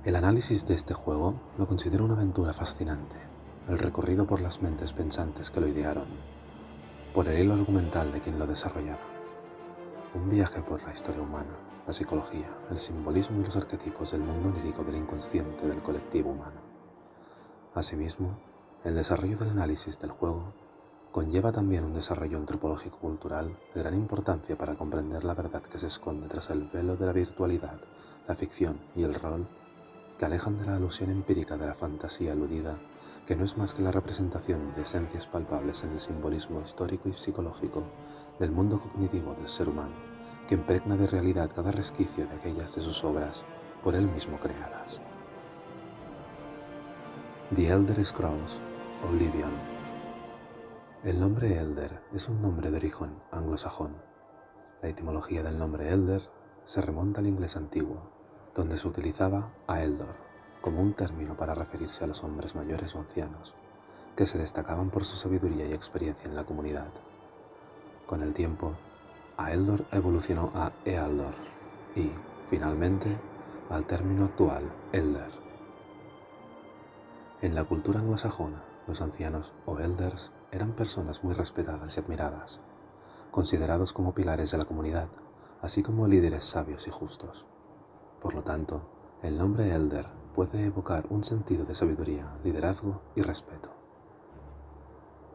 El análisis de este juego lo considero una aventura fascinante, el recorrido por las mentes pensantes que lo idearon, por el hilo argumental de quien lo desarrollaba. Un viaje por la historia humana, la psicología, el simbolismo y los arquetipos del mundo onírico del inconsciente del colectivo humano. Asimismo, el desarrollo del análisis del juego conlleva también un desarrollo antropológico-cultural de gran importancia para comprender la verdad que se esconde tras el velo de la virtualidad, la ficción y el rol, que alejan de la alusión empírica de la fantasía aludida, que no es más que la representación de esencias palpables en el simbolismo histórico y psicológico del mundo cognitivo del ser humano, que impregna de realidad cada resquicio de aquellas de sus obras por él mismo creadas. The Elder Scrolls, Oblivion. El nombre Elder es un nombre de origen anglosajón. La etimología del nombre Elder se remonta al inglés antiguo, donde se utilizaba Aeldor como un término para referirse a los hombres mayores o ancianos, que se destacaban por su sabiduría y experiencia en la comunidad. Con el tiempo, Aeldor evolucionó a Ealdor y, finalmente, al término actual, Elder. En la cultura anglosajona, los ancianos o elders eran personas muy respetadas y admiradas, considerados como pilares de la comunidad, así como líderes sabios y justos. Por lo tanto, el nombre Elder puede evocar un sentido de sabiduría, liderazgo y respeto.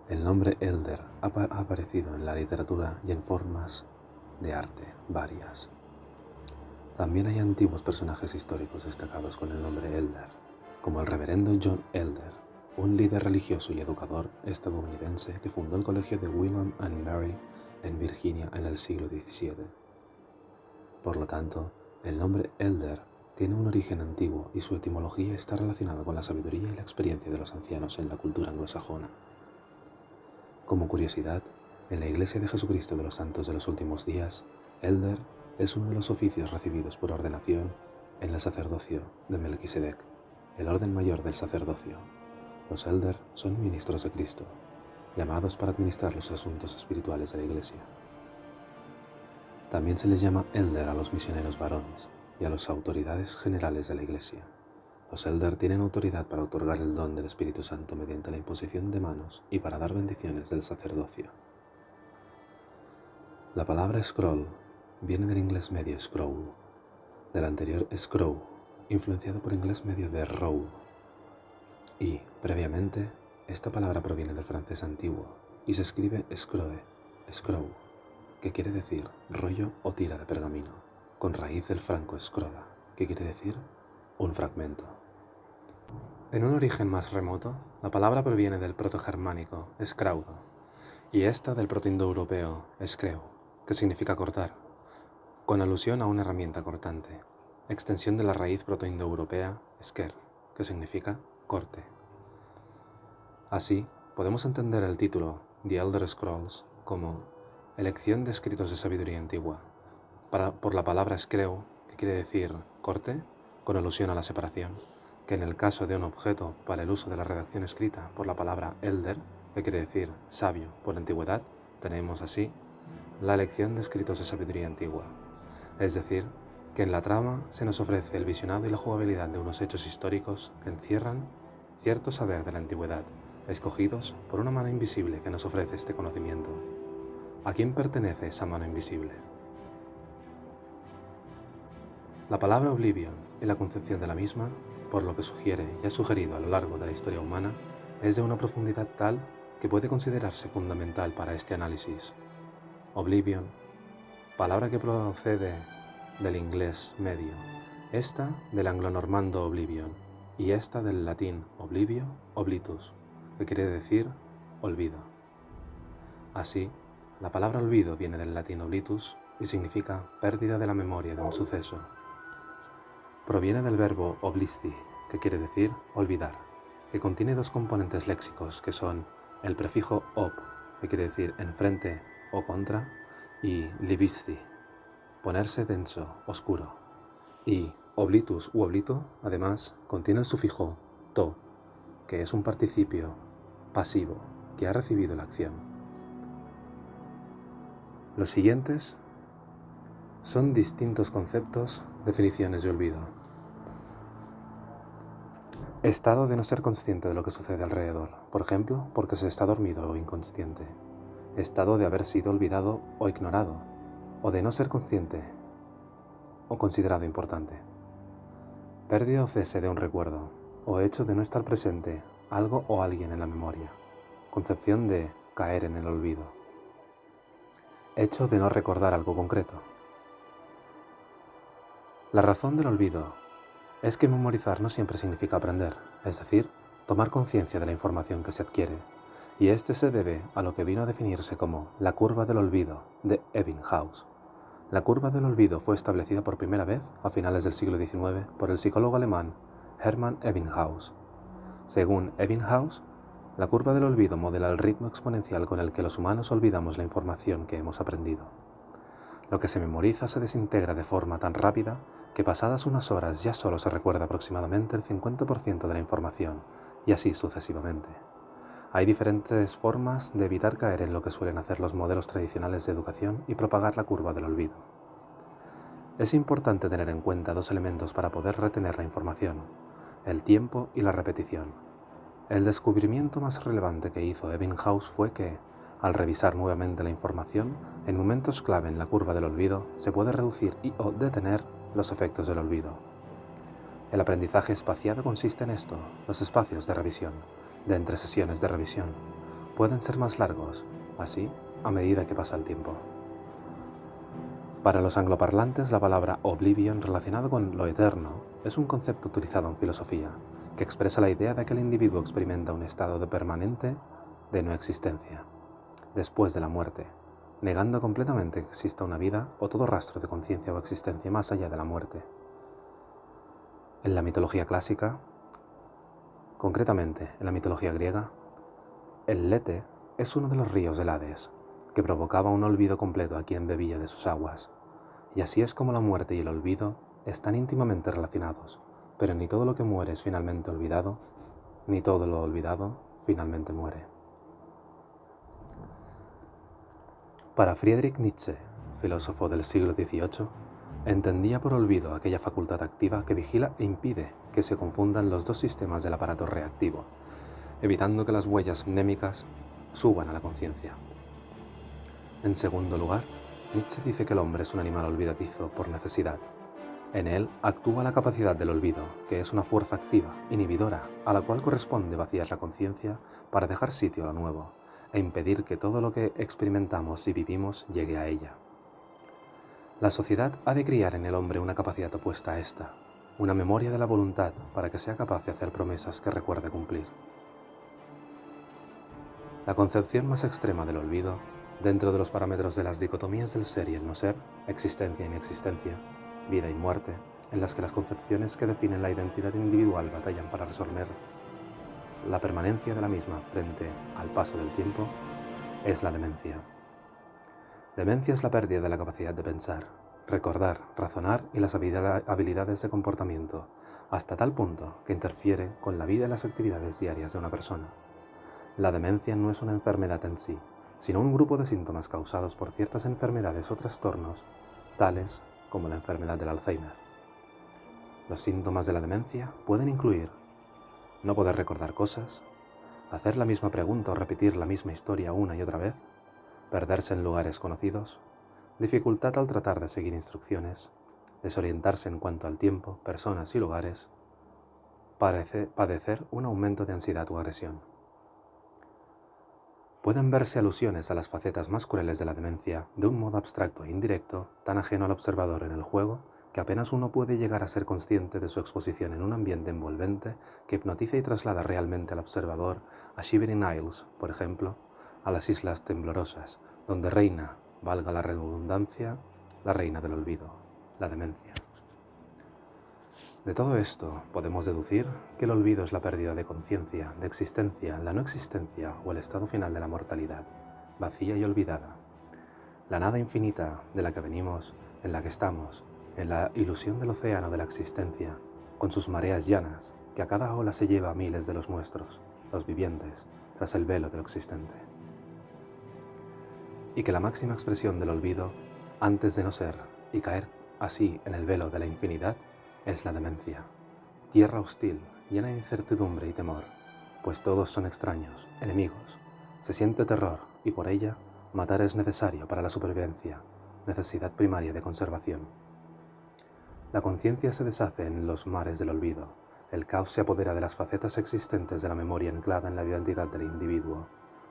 El nombre Elder ha aparecido en la literatura y en formas de arte varias. También hay antiguos personajes históricos destacados con el nombre Elder, como el reverendo John Elder, un líder religioso y educador estadounidense que fundó el colegio de William and Mary en Virginia en el siglo XVII. Por lo tanto, el nombre Elder tiene un origen antiguo y su etimología está relacionada con la sabiduría y la experiencia de los ancianos en la cultura anglosajona. Como curiosidad, en la Iglesia de Jesucristo de los Santos de los Últimos Días, Elder es uno de los oficios recibidos por ordenación en el sacerdocio de Melquisedec, el orden mayor del sacerdocio. Los Elder son ministros de Cristo, llamados para administrar los asuntos espirituales de la Iglesia. También se les llama Elder a los misioneros varones y a las autoridades generales de la Iglesia. Los Elder tienen autoridad para otorgar el don del Espíritu Santo mediante la imposición de manos y para dar bendiciones del sacerdocio. La palabra scroll viene del inglés medio scroll, del anterior scroll, influenciado por inglés medio de roll. Y, previamente, esta palabra proviene del francés antiguo y se escribe scroe, scroll, que quiere decir rollo o tira de pergamino, con raíz del franco scroda, que quiere decir un fragmento. En un origen más remoto, la palabra proviene del protogermánico scraudo y esta del protoindoeuropeo screu, que significa cortar, con alusión a una herramienta cortante, extensión de la raíz protoindoeuropea sker, que significa corte. Así, podemos entender el título The Elder Scrolls como elección de escritos de sabiduría antigua, por la palabra screu, que quiere decir corte, con alusión a la separación, que en el caso de un objeto para el uso de la redacción escrita por la palabra elder, que quiere decir sabio por antigüedad, tenemos así la elección de escritos de sabiduría antigua. Es decir, que en la trama se nos ofrece el visionado y la jugabilidad de unos hechos históricos que encierran cierto saber de la antigüedad, escogidos por una mano invisible que nos ofrece este conocimiento. ¿A quién pertenece esa mano invisible? La palabra Oblivion y la concepción de la misma, por lo que sugiere y ha sugerido a lo largo de la historia humana, es de una profundidad tal que puede considerarse fundamental para este análisis. Oblivion, palabra que procede del inglés medio, esta del anglonormando oblivion y esta del latín oblivio, oblitus, que quiere decir olvido. Así, la palabra olvido viene del latín oblitus y significa pérdida de la memoria de un suceso. Proviene del verbo oblisti, que quiere decir olvidar, que contiene dos componentes léxicos que son el prefijo op, que quiere decir enfrente o contra, y libisti, ponerse denso, oscuro. Y oblitus u oblito, además, contiene el sufijo to, que es un participio pasivo que ha recibido la acción. Los siguientes son distintos conceptos, definiciones de olvido. Estado de no ser consciente de lo que sucede alrededor, por ejemplo, porque se está dormido o inconsciente. Estado de haber sido olvidado o ignorado, o de no ser consciente o considerado importante. Pérdida o cese de un recuerdo, o hecho de no estar presente algo o alguien en la memoria. Concepción de caer en el olvido. Hecho de no recordar algo concreto. La razón del olvido es que memorizar no siempre significa aprender, es decir, tomar conciencia de la información que se adquiere, y este se debe a lo que vino a definirse como la curva del olvido de Ebbinghaus. La curva del olvido fue establecida por primera vez a finales del siglo XIX por el psicólogo alemán Hermann Ebbinghaus. Según Ebbinghaus, la curva del olvido modela el ritmo exponencial con el que los humanos olvidamos la información que hemos aprendido. Lo que se memoriza se desintegra de forma tan rápida que pasadas unas horas ya solo se recuerda aproximadamente el 50% de la información, y así sucesivamente. Hay diferentes formas de evitar caer en lo que suelen hacer los modelos tradicionales de educación y propagar la curva del olvido. Es importante tener en cuenta dos elementos para poder retener la información: el tiempo y la repetición. El descubrimiento más relevante que hizo Ebbinghaus fue que, al revisar nuevamente la información, en momentos clave en la curva del olvido se puede reducir y o detener los efectos del olvido. El aprendizaje espaciado consiste en esto: los espacios de revisión, de entre sesiones de revisión, pueden ser más largos, así, a medida que pasa el tiempo. Para los angloparlantes, la palabra oblivion, relacionada con lo eterno, es un concepto utilizado en filosofía, que expresa la idea de que el individuo experimenta un estado de permanente de no existencia, después de la muerte, negando completamente que exista una vida o todo rastro de conciencia o existencia más allá de la muerte. En la mitología clásica, concretamente en la mitología griega, el Lete es uno de los ríos del Hades, que provocaba un olvido completo a quien bebía de sus aguas. Y así es como la muerte y el olvido están íntimamente relacionados, pero ni todo lo que muere es finalmente olvidado, ni todo lo olvidado finalmente muere. Para Friedrich Nietzsche, filósofo del siglo XVIII, entendía por olvido aquella facultad activa que vigila e impide que se confundan los dos sistemas del aparato reactivo, evitando que las huellas mnémicas suban a la conciencia. En segundo lugar, Nietzsche dice que el hombre es un animal olvidadizo por necesidad. En él actúa la capacidad del olvido, que es una fuerza activa, inhibidora, a la cual corresponde vaciar la conciencia para dejar sitio a lo nuevo, e impedir que todo lo que experimentamos y vivimos llegue a ella. La sociedad ha de criar en el hombre una capacidad opuesta a esta, una memoria de la voluntad para que sea capaz de hacer promesas que recuerde cumplir. La concepción más extrema del olvido, dentro de los parámetros de las dicotomías del ser y el no ser, existencia e inexistencia, vida y muerte, en las que las concepciones que definen la identidad individual batallan para resolver la permanencia de la misma frente al paso del tiempo, es la demencia. Demencia es la pérdida de la capacidad de pensar, recordar, razonar y las habilidades de comportamiento, hasta tal punto que interfiere con la vida y las actividades diarias de una persona. La demencia no es una enfermedad en sí, sino un grupo de síntomas causados por ciertas enfermedades o trastornos, tales como la enfermedad del Alzheimer. Los síntomas de la demencia pueden incluir no poder recordar cosas, hacer la misma pregunta o repetir la misma historia una y otra vez, perderse en lugares conocidos, dificultad al tratar de seguir instrucciones, desorientarse en cuanto al tiempo, personas y lugares, padecer un aumento de ansiedad o agresión. Pueden verse alusiones a las facetas más crueles de la demencia de un modo abstracto e indirecto, tan ajeno al observador en el juego, que apenas uno puede llegar a ser consciente de su exposición en un ambiente envolvente que hipnotiza y traslada realmente al observador a Shivering Isles, por ejemplo, a las Islas Temblorosas, donde reina, valga la redundancia, la reina del olvido, la demencia. De todo esto podemos deducir que el olvido es la pérdida de conciencia, de existencia, la no existencia o el estado final de la mortalidad, vacía y olvidada. La nada infinita de la que venimos, en la que estamos, en la ilusión del océano de la existencia, con sus mareas llanas, que a cada ola se lleva a miles de los nuestros, los vivientes, tras el velo de lo existente. Y que la máxima expresión del olvido, antes de no ser y caer así en el velo de la infinidad, es la demencia, tierra hostil llena de incertidumbre y temor, pues todos son extraños, enemigos. Se siente terror y por ella, matar es necesario para la supervivencia, necesidad primaria de conservación. La conciencia se deshace en los mares del olvido, el caos se apodera de las facetas existentes de la memoria anclada en la identidad del individuo,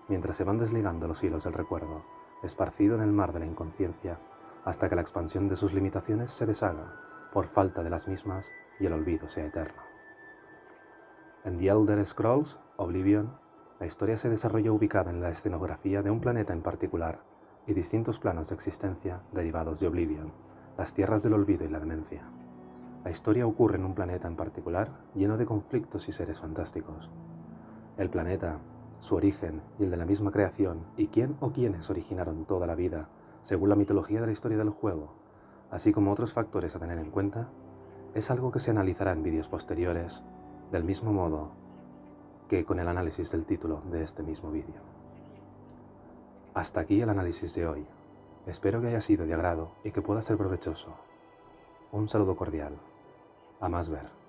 mientras se van desligando los hilos del recuerdo, esparcido en el mar de la inconsciencia, hasta que la expansión de sus limitaciones se deshaga, por falta de las mismas, y el olvido sea eterno. En The Elder Scrolls Oblivion, la historia se desarrolla ubicada en la escenografía de un planeta en particular y distintos planos de existencia derivados de Oblivion, las tierras del olvido y la demencia. La historia ocurre en un planeta en particular lleno de conflictos y seres fantásticos. El planeta, su origen y el de la misma creación, y quién o quiénes originaron toda la vida, según la mitología de la historia del juego, así como otros factores a tener en cuenta, es algo que se analizará en vídeos posteriores, del mismo modo que con el análisis del título de este mismo vídeo. Hasta aquí el análisis de hoy. Espero que haya sido de agrado y que pueda ser provechoso. Un saludo cordial. A más ver.